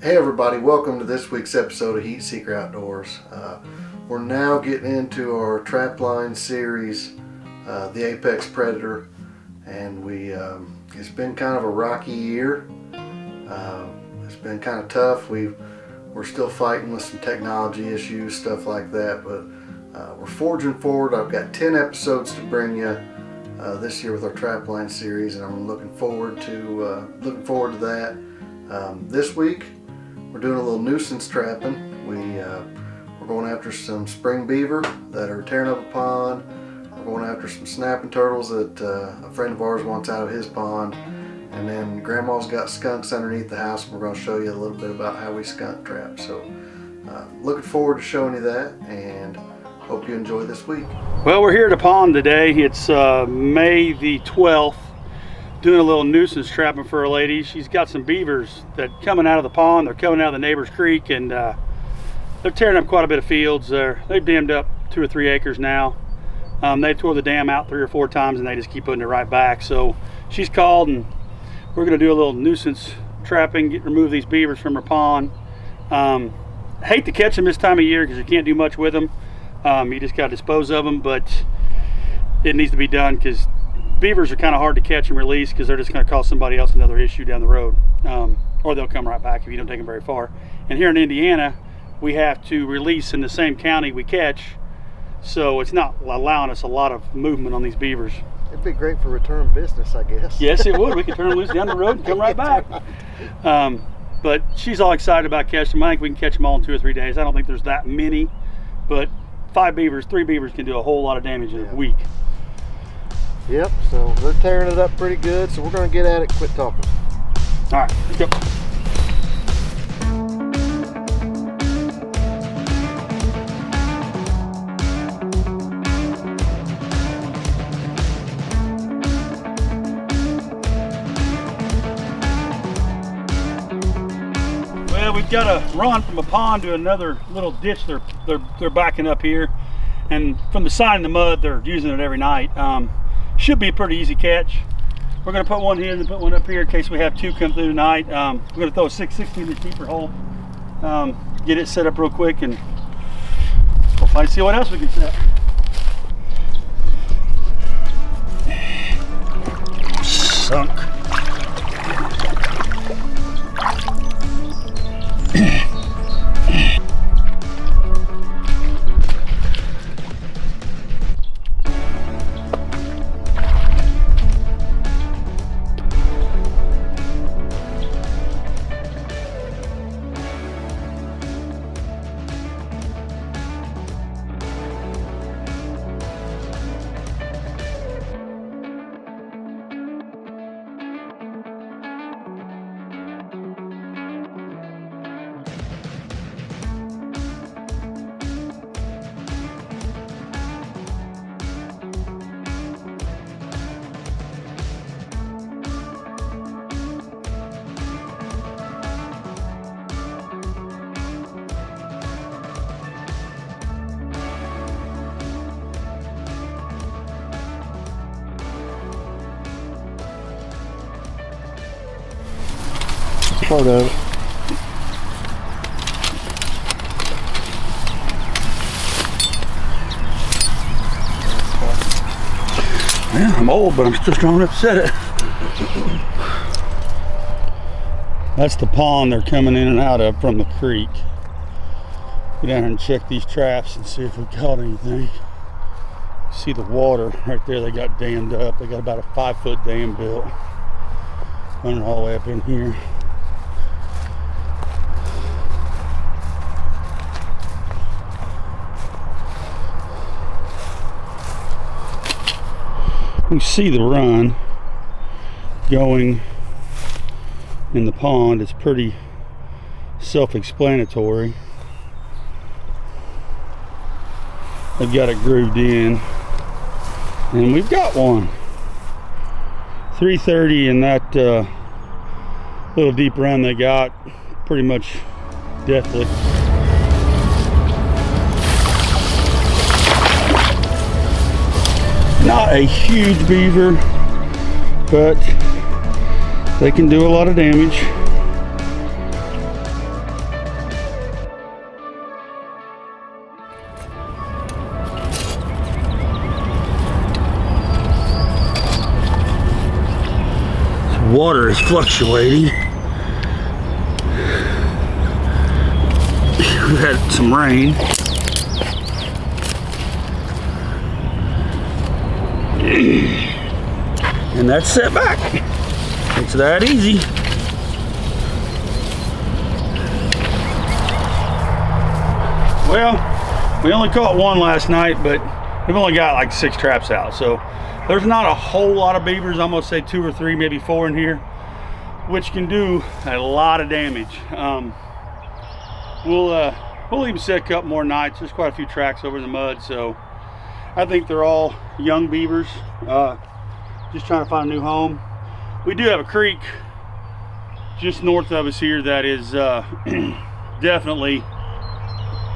Hey everybody, welcome to this week's episode of Heat Seeker Outdoors. We're now getting into our trapline series, the Apex Predator, and it's been kind of a rocky year. It's been kind of tough. We're still fighting with some technology issues, stuff like that, but we're forging forward. I've got 10 episodes to bring you this year with our trapline series, and I'm looking forward to that. This week we're doing a little nuisance trapping. We're going after some spring beaver that are tearing up a pond. We're going after some snapping turtles that a friend of ours wants out of his pond. And then Grandma's got skunks underneath the house, and we're going to show you a little bit about how we skunk trap. So looking forward to showing you that, and hope you enjoy this week. Well, we're here at the pond today. It's May the 12th. Doing a little nuisance trapping for a lady. She's got some beavers that coming out of the pond. They're coming out of the neighbor's creek, and they're tearing up quite a bit of fields. They've dammed up 2 or 3 acres now. They tore the dam out 3 or 4 times, and they just keep putting it right back. So she's called, and we're going to do a little nuisance trapping, remove these beavers from her pond. Hate to catch them this time of year because you can't do much with them. You just got to dispose of them, but it needs to be done because beavers are kind of hard to catch and release because they're just going to cause somebody else another issue down the road, or they'll come right back if you don't take them very far. And here in Indiana, we have to release in the same county we catch, so it's not allowing us a lot of movement on these beavers. It'd be great for return business, I guess. Yes, it would. We could turn them loose down the road and come right back. But she's all excited about catching them. I think we can catch them all in 2 or 3 days. I don't think there's that many, but 3 beavers can do a whole lot of damage in a week. Yep, so they're tearing it up pretty good, so we're going to get at it, quit talking. All right, let's go. Well, we've got to run from a pond to another little ditch. They're backing up here, and from the sign in the mud, they're using it every night. Should be a pretty easy catch. We're going to put one here and then put one up here in case we have 2 come through tonight. We're going to throw a 6/16 in the keeper hole, get it set up real quick, and we'll find see what else we can set. Sunk. Part of it. Yeah, I'm old, but I'm still strong enough to set it. That's the pond they're coming in and out of from the creek. Go down here and check these traps and see if we caught anything. See the water right there, they got dammed up. They got about a 5-foot dam built, running all the way up in here. You see the run going in the pond. It's pretty self-explanatory. They've got it grooved in, and we've got one. 330 in that little deep run they got, pretty much deathly. Not a huge beaver, but they can do a lot of damage. Water is fluctuating. We've had some rain. And that's set back. It's that easy. Well, we only caught one last night, but we've only got like 6 traps out. So there's not a whole lot of beavers. I'm gonna say 2 or 3, maybe 4 in here, which can do a lot of damage. We'll leave them sit a couple more nights. There's quite a few tracks over in the mud, so I think they're all young beavers, just trying to find a new home. We do have a creek just north of us here that is definitely,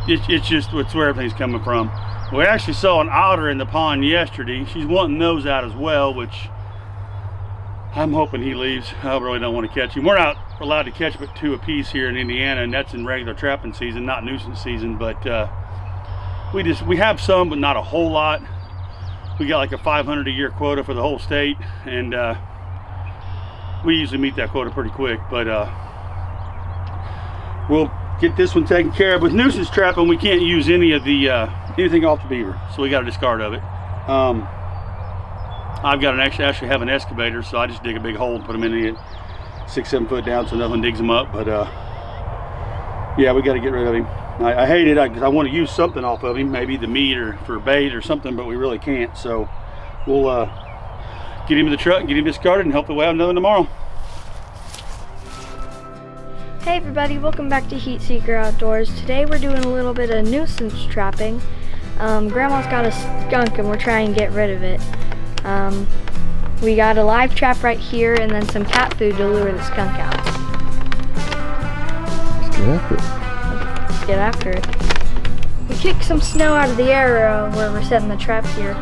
it's where everything's coming from. We actually saw an otter in the pond yesterday. She's wanting those out as well, which I'm hoping he leaves. I really don't want to catch him. We're not allowed to catch but 2 apiece here in Indiana, and that's in regular trapping season, not nuisance season. But we have some, but not a whole lot. We got like a 500 a year quota for the whole state, and we usually meet that quota pretty quick. But we'll get this one taken care of. With nuisance trapping, we can't use any of the anything off the beaver, so we got to discard of it. I've got actually have an excavator, so I just dig a big hole and put them in it 6-7 foot down so nothing digs them up. But yeah, we got to get rid of him. I hate it because I want to use something off of him, maybe the meat or for bait or something, but we really can't. So we'll get him in the truck and get him discarded, and hopefully we'll have another tomorrow. Hey everybody, welcome back to Heat Seeker Outdoors. Today we're doing a little bit of nuisance trapping. Grandma's got a skunk and we're trying to get rid of it. We got a live trap right here and then some cat food to lure the skunk out. Let's get after it. Let's get after it. We kicked some snow out of the air where we're setting the trap here.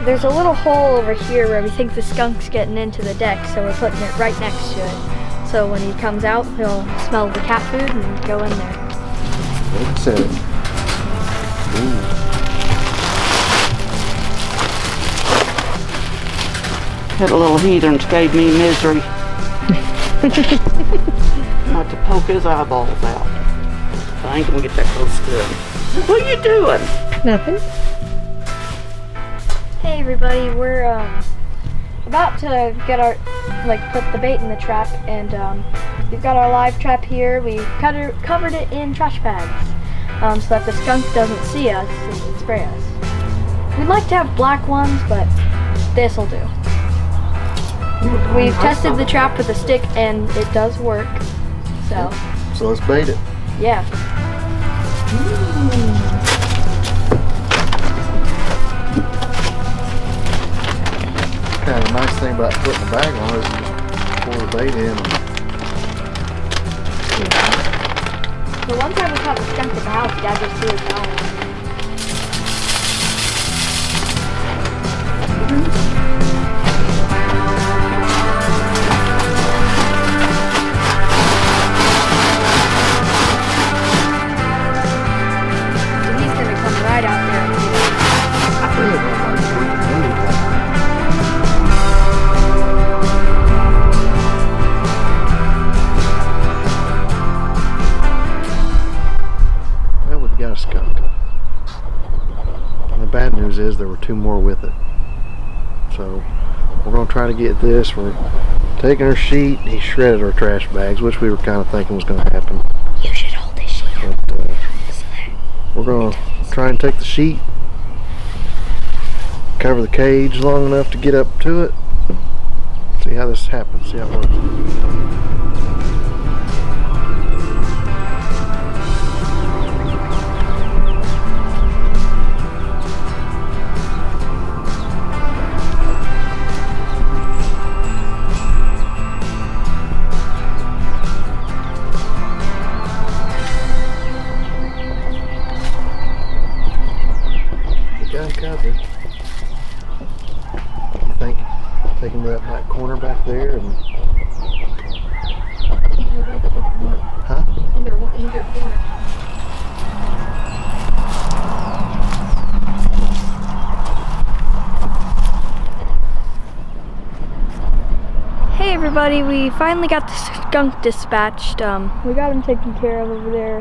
There's a little hole over here where we think the skunk's getting into the deck, so we're putting it right next to it. So when he comes out, he'll smell the cat food and go in there. Let's set it. That little heathens gave me misery. Not to poke his eyeballs out. I ain't gonna get that close to him. What are you doing? Nothing. Hey everybody, we're about to get our, put the bait in the trap, and we've got our live trap here. We covered it in trash bags so that the skunk doesn't see us and spray us. We'd like to have black ones, but this'll do. We've tested the trap with a stick and it does work. So let's bait it. Yeah. Kind of nice thing about putting the bag on is you just pour the bait in. The one time we caught the skunk at the house, Dad just threw it down. Right out there. Well, we've got a skunk. And the bad news is there were 2 more with it. So we're going to try to get this. We're taking our sheet. He shredded our trash bags, which we were kind of thinking was going to happen. You should hold this sheet. But, we're going to try and take the sheet, cover the cage long enough to get up to it, see how this happens, see how it works. Covered. I think take him to that back corner back there and Hey buddy, we finally got the skunk dispatched. We got him taken care of over there.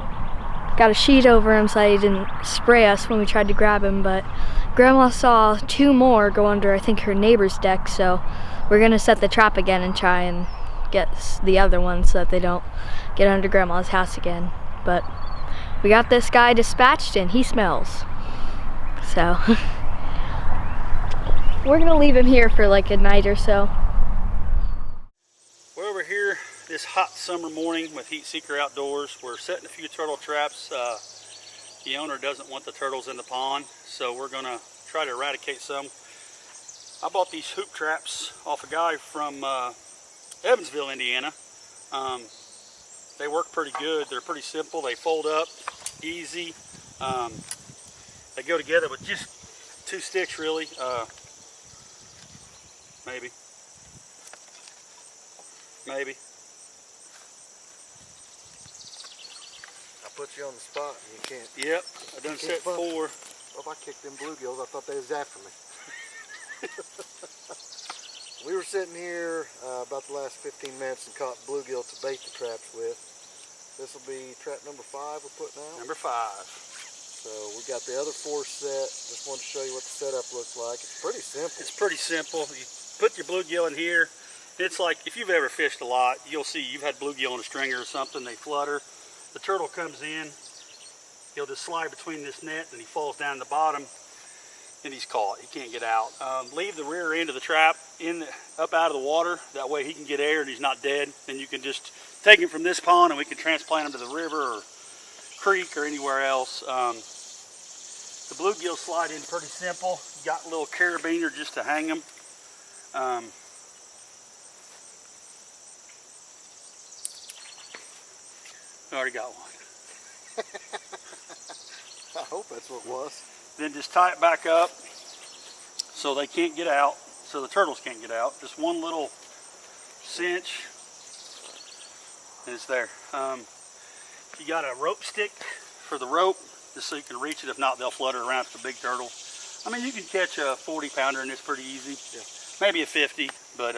Got a sheet over him so he didn't spray us when we tried to grab him, but Grandma saw 2 more go under, I think, her neighbor's deck, so we're gonna set the trap again and try and get the other ones so that they don't get under Grandma's house again. But we got this guy dispatched and he smells. So we're gonna leave him here for like a night or so. We're over here this hot summer morning with Heat Seeker Outdoors. We're setting a few turtle traps. The owner doesn't want the turtles in the pond, so we're gonna try to eradicate some. I bought these hoop traps off a guy from Evansville, Indiana. They work pretty good. They're pretty simple. They fold up easy. They go together with just 2 sticks, really. Maybe. I put you on the spot and you can't. Yep, I done set 4. Well, if I kicked them bluegills, I thought they was after me. We were sitting here about the last 15 minutes and caught bluegill to bait the traps with. This will be trap number 5 we're putting out. Number 5. So we got the other 4 set. Just wanted to show you what the setup looks like. It's pretty simple. It's pretty simple. You put your bluegill in here. It's like, if you've ever fished a lot, you'll see you've had bluegill on a stringer or something, they flutter. The turtle comes in, he'll just slide between this net and he falls down the bottom and he's caught. He can't get out. Leave the rear end of the trap up out of the water. That way he can get air and he's not dead. And you can just take him from this pond and we can transplant him to the river or creek or anywhere else. The bluegill slide in pretty simple. Got a little carabiner just to hang them. I already got one. I hope that's what it was. Then just tie it back up so they can't get out, so the turtles can't get out. Just one little cinch and it's there. You got a rope stick for the rope just so you can reach it. If not, they'll flutter around. It's a big turtle. I mean, you can catch a 40-pounder in this pretty easy. Yeah. Maybe a 50, but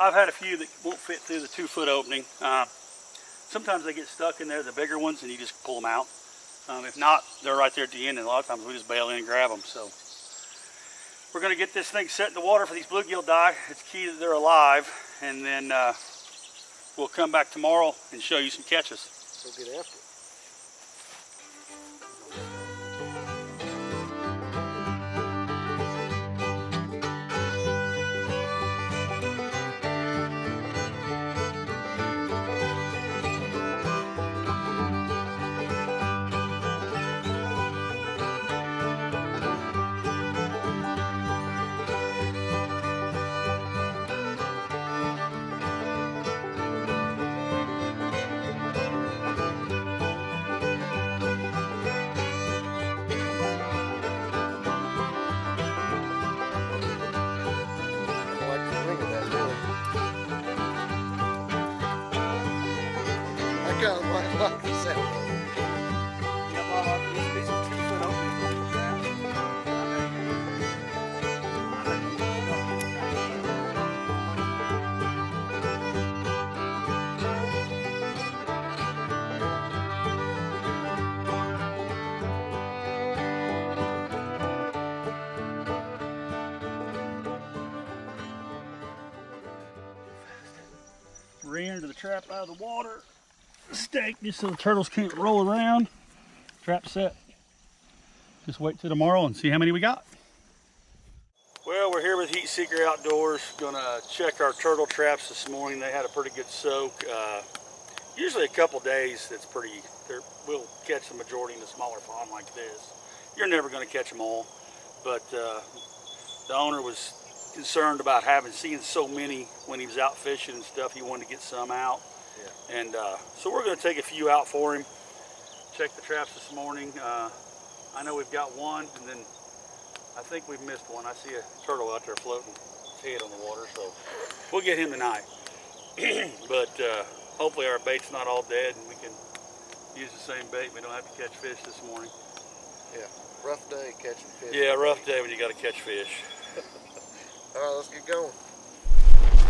I've had a few that won't fit through the 2-foot opening. Sometimes they get stuck in there, the bigger ones, and you just pull them out. If not, they're right there at the end, and a lot of times we just bail in and grab them. So we're going to get this thing set in the water for these bluegill die. It's key that they're alive, and then we'll come back tomorrow and show you some catches. So get after it. I kind of like the sound. Yeah, well, these are 2-foot openings. Rear into the trap out of the water. Stake just so the turtles can't roll around. Trap set. Just wait till tomorrow and see how many we got. Well, we're here with Heat Seeker Outdoors. Gonna check our turtle traps this morning. They had a pretty good soak. Usually a couple days. That's pretty. We'll catch the majority in a smaller pond like this. You're never gonna catch them all, but the owner was concerned about seeing so many when he was out fishing and stuff. He wanted to get some out. Yeah. And so we're going to take a few out for him. Check the traps this morning. I know we've got one, and then I think we've missed one. I see a turtle out there floating his head on the water, so we'll get him tonight. But hopefully our bait's not all dead and we can use the same bait. We don't have to catch fish this morning. Yeah, rough day catching fish. Yeah, rough day when you got to catch fish. All right, let's get going.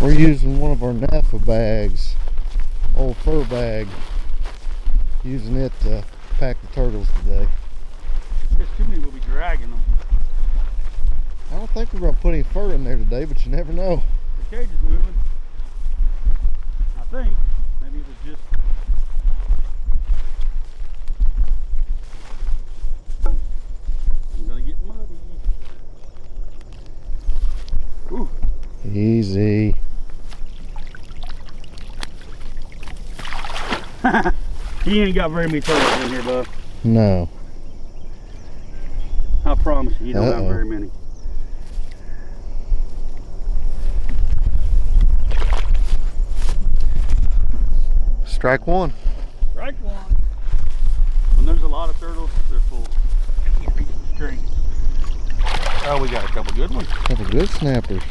We're using one of our nappa bags, old fur bag, using it to pack the turtles today. There's too many, we'll be dragging them. I don't think we're going to put any fur in there today, but you never know. The cage is moving. I think. Maybe it was just... I'm going to get muddy. Ooh. Easy. He ain't got very many turtles in here, bud. No. I promise you, he don't have very many. Strike one. Strike one. When there's a lot of turtles, they're full. I can't reach the string. Oh, we got a couple good ones. Couple good snappers.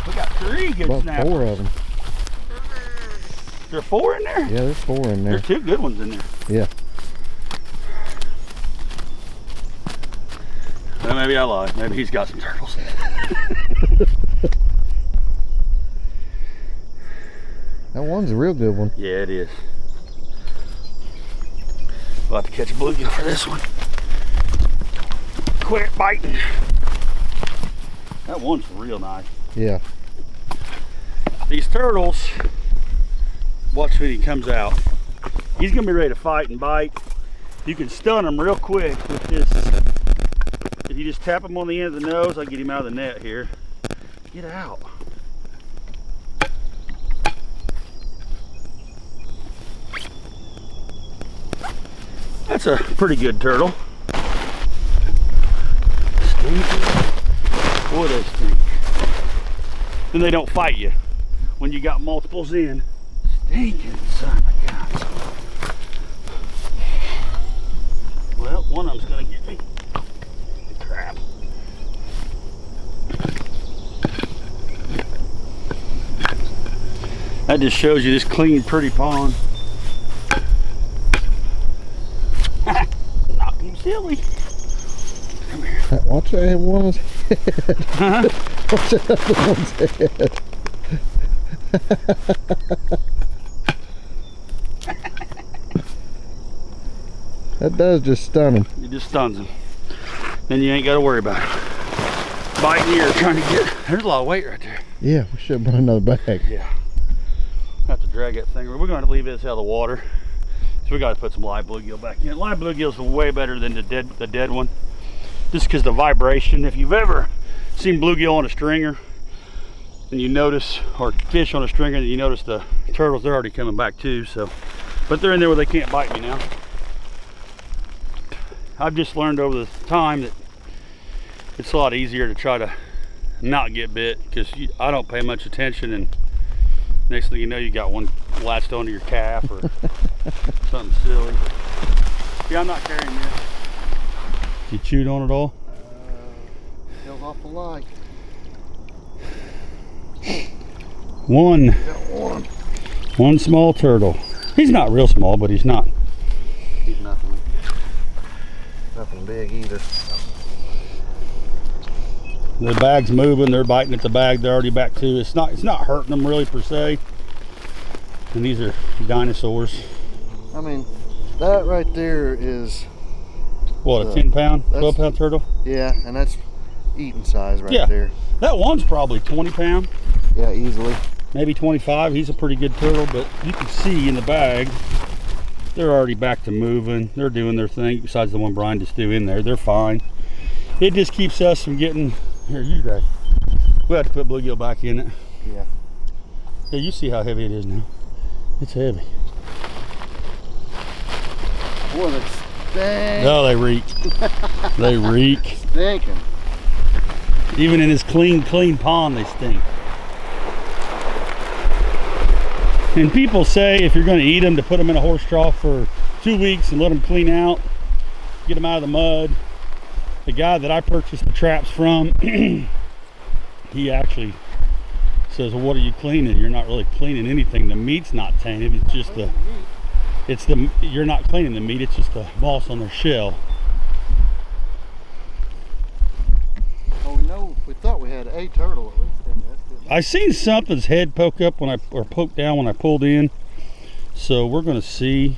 We got 3 good About snappers. 4 of them. There are 4 in there? Yeah, there's 4 in there. There's 2 good ones in there. Yeah. Well, maybe I lied. Maybe he's got some turtles. That one's a real good one. Yeah, it is. We'll have to catch a bluegill for this one. Quit biting. That one's real nice. Yeah. These turtles, watch when he comes out. He's gonna be ready to fight and bite. You can stun him real quick with this. If you just tap him on the end of the nose, I'll get him out of the net here. Get out. That's a pretty good turtle. Stinky. Boy, they stink. Then they don't fight you when you got multiples in. Stinking son of a gun. Well, one of them's gonna get me. Crap. That just shows you this clean, pretty pond. Knocked him silly. Come here. Watch that one's head. Huh? Watch that other one's head. That does just stun him. It just stuns him. Then you ain't got to worry about it. Biting you or trying to get. There's a lot of weight right there. Yeah, we should have brought another bag. Yeah. Have to drag that thing. We're going to have to leave this out of the water. So we got to put some live bluegill back in. Live bluegill's way better than the dead one. Just because the vibration. If you've ever seen bluegill on a stringer and you notice, or fish on a stringer, and you notice the turtles, they're already coming back too. So, but they're in there where they can't bite me now. I've just learned over the time that it's a lot easier to try to not get bit because I don't pay much attention, and next thing you know, you got one latched onto your calf or something silly. Yeah, I'm not carrying this. You chewed on it all? Feels awful like. One. Got one. One small turtle. He's not real small, but he's not. He's nothing big either. The bag's moving, they're biting at the bag, they're already back too. It's not hurting them really per se. And these are dinosaurs. I mean, that right there is What, a 10 pound, 12 pound turtle? Yeah, and that's eating size right there. That one's probably 20 pound. Yeah, easily. Maybe 25. He's a pretty good turtle, but you can see in the bag, they're already back to moving. They're doing their thing, besides the one Brian just threw in there. They're fine. It just keeps us from getting, here, you guys. We have to put bluegill back in it. Yeah. Yeah, you see how heavy it is now. It's heavy. Boy, they stink. No, they reek. They reek. Stinking. Even in this clean pond, they stink. And people say if you're going to eat them, to put them in a horse trough for 2 weeks and let them clean out, get them out of the mud. The guy that I purchased the traps from, he actually says, well, what are you cleaning? You're not really cleaning anything. The meat's not tainted. It's just you're not cleaning the meat. It's just the moss on their shell. Well, we thought we had a turtle at least in this, didn't we? I seen something's head poke up or poke down when I pulled in. So we're gonna see.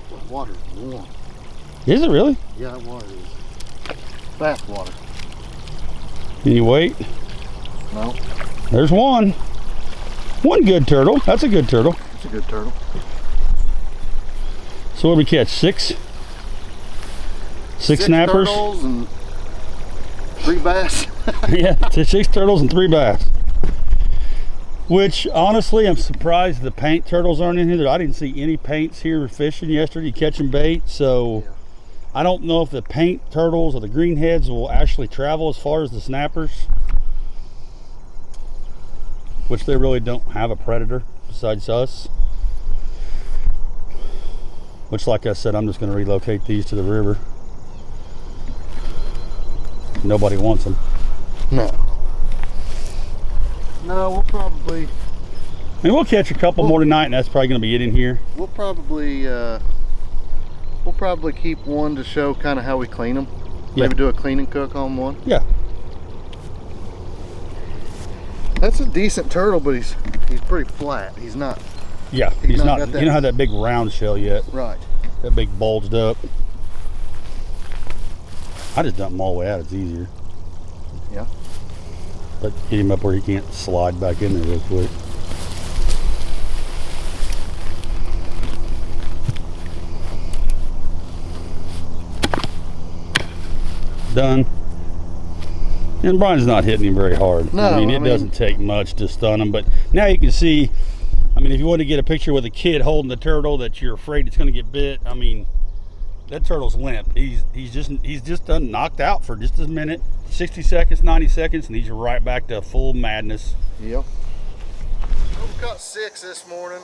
The water's warm. Is it really? Yeah, the water is. Bath water. Can you wait? No. There's one. One good turtle. That's a good turtle. It's a good turtle. So what did we catch? Six snappers? Turtles and 3 bass. Yeah, 6 turtles and 3 bass. Which, honestly, I'm surprised the paint turtles aren't in here. I didn't see any paints here fishing yesterday catching bait, so yeah. I don't know if the paint turtles or the greenheads will actually travel as far as the snappers. Which they really don't have a predator besides us. Which, like I said, I'm just going to relocate these to the river. Nobody wants them. No, we'll probably... I mean, we'll catch a couple more tonight, and that's probably going to be it in here. We'll probably keep one to show kind of how we clean them. Yeah. Maybe do a clean and cook on one. Yeah. That's a decent turtle, but he's pretty flat. He's not. Yeah, he's not. got that- You don't have that big round shell yet. Right. That big bulged up. I just dump him all the way out. It's easier. Yeah. But get him up where he can't slide back in there real quick. Done. And Brian's not hitting him very hard. No, I mean, it doesn't take much to stun him. But now you can see, I mean, if you want to get a picture with a kid holding the turtle that you're afraid it's going to get bit, I mean, that turtle's limp. He's just done knocked out for just a minute, 60 seconds, 90 seconds, and he's right back to full madness. Yep. Well, we caught 6 this morning.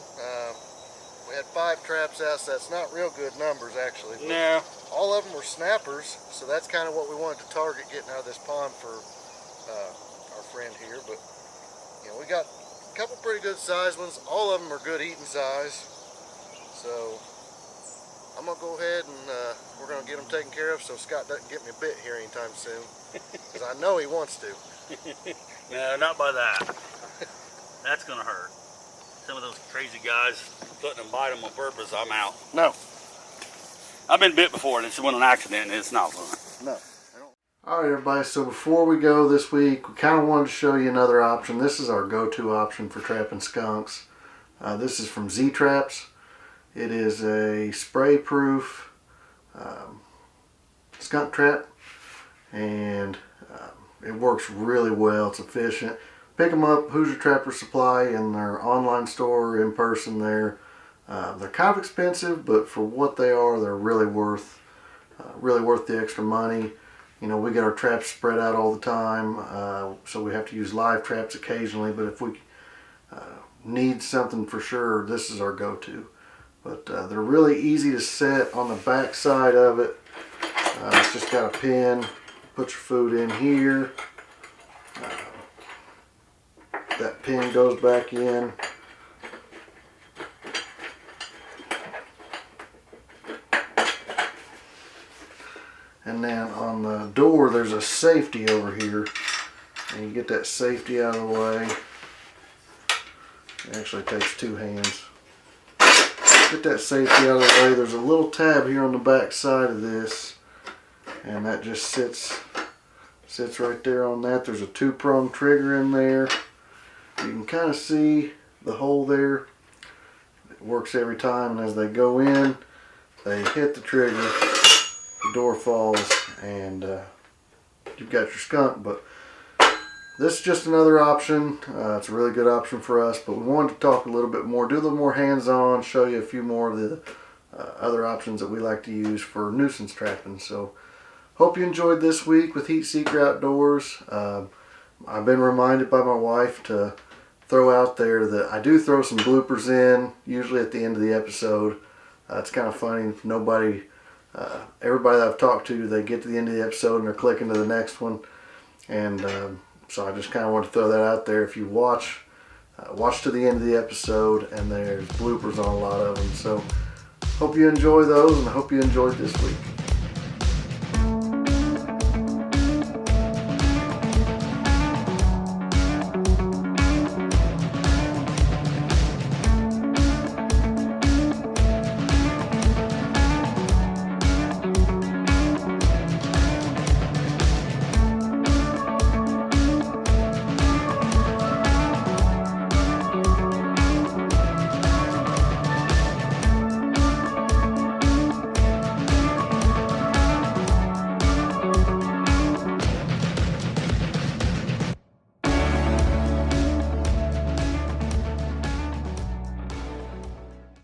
We had 5 traps out, so that's not real good numbers actually. No. All of them were snappers, so that's kind of what we wanted to target getting out of this pond for our friend here. But you know, we got a couple pretty good sized ones. All of them are good eating size. So I'm gonna go ahead and we're gonna get them taken care of so Scott doesn't get me bit here anytime soon, because I know he wants to. No, not by that. That's gonna hurt. Some of those crazy guys letting them bite them on purpose, I'm out. No. I've been bit before and it's been an accident and it's not fun. No. Alright everybody, so before we go this week, we kind of wanted to show you another option. This is our go-to option for trapping skunks. This is from Z-Traps. It is a spray-proof skunk trap, and it works really well. It's efficient. Pick them up, Hoosier Trapper Supply, in their online store or in person there. They're kind of expensive, but for what they are, they're really worth the extra money. You know, we get our traps spread out all the time, so we have to use live traps occasionally, but if we need something for sure, this is our go-to. But they're really easy to set on the back side of it. It's just got a pin. Put your food in here. That pin goes back in. And then on the door there's a safety over here. And you get that safety out of the way. It actually takes 2 hands. Get that safety out of the way. There's a little tab here on the back side of this. And that just sits right there on that. There's a 2-prong trigger in there. You can kind of see the hole there. It works every time, and as they go in, they hit the trigger, the door falls, and you've got your skunk. But this is just another option. It's a really good option for us, but we wanted to talk a little bit more, do a little more hands-on, show you a few more of the other options that we like to use for nuisance trapping. So hope you enjoyed this week with Heat Seeker Outdoors. I've been reminded by my wife to throw out there that I do throw some bloopers in, usually at the end of the episode. It's kind of funny. Everybody that I've talked to, they get to the end of the episode and they're clicking to the next one. And so I just kind of want to throw that out there. If you watch to the end of the episode, and there's bloopers on a lot of them. So hope you enjoy those, and I hope you enjoyed this week.